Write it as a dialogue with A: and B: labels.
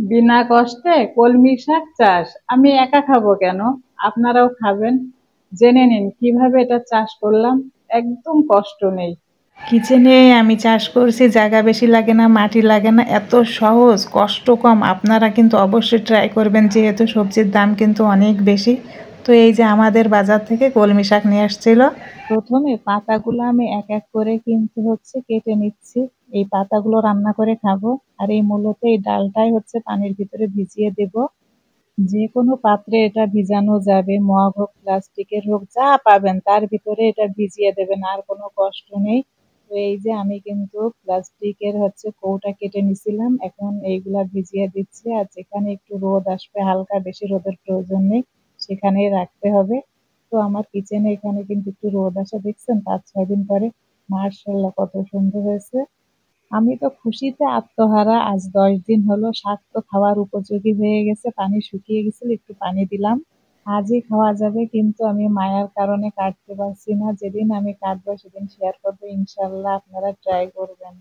A: বিনা কষ্টে কলমি শাক চাষ আমি একা খাবো কেন? আপনারাও খাবেন। জেনে নিন কিভাবে এটা চাষ করলাম। একদম কষ্ট নেই।
B: কিচেনে আমি চাষ করছি, জায়গা বেশি লাগে না, মাটি লাগে না, এত সহজ, কষ্ট কম। আপনারা কিন্তু অবশ্যই ট্রাই করবেন, যেহেতু সবজির দাম কিন্তু অনেক বেশি। তো এই যে আমাদের বাজার থেকে কলমি শাক নিয়ে আসছিল। প্রথমে পাতাগুলো আমি এক এক করে কিন্তু কেটে নিচ্ছি। এই পাতাগুলো রান্না করে খাবো। আর এই মূলত এই ডালটাই পানির ভিতরে ভিজিয়ে দেব। যে কোনো পাত্রে এটা ভিজানো যাবে, মগ হোক, প্লাস্টিকের হোক, যা পাবেন তার ভিতরে এটা ভিজিয়ে দেবেন, আর কোনো কষ্ট নেই। তো এই যে আমি কিন্তু প্লাস্টিকের কৌটা কেটে নিছিলাম, এখন এইগুলা ভিজিয়ে দিচ্ছি। আর যেখানে একটু রোদ আসবে, হালকা, বেশি রোদের প্রয়োজন নেই, সেখানেই রাখতে হবে। তো আমার কিচেনে এখানে কিন্তু একটু রোদ আসা দেখছেন, 5-6 দিন পরে। মার্শাল্লাহ, কত সুন্দর হয়েছে। আমি তো খুশিতে আত্মহারা। আজ 10 দিন হলো শাক তো খাওয়ার উপযোগী হয়ে গেছে, পানি শুকিয়ে গেছিল, একটু পানি দিলাম। আজই খাওয়া যাবে, কিন্তু আমি মায়ার কারণে কাটতে পারছি না। যেদিন আমি কাটবো সেদিন শেয়ার করবো ইনশাল্লাহ, আপনারা ট্রাই করবেন।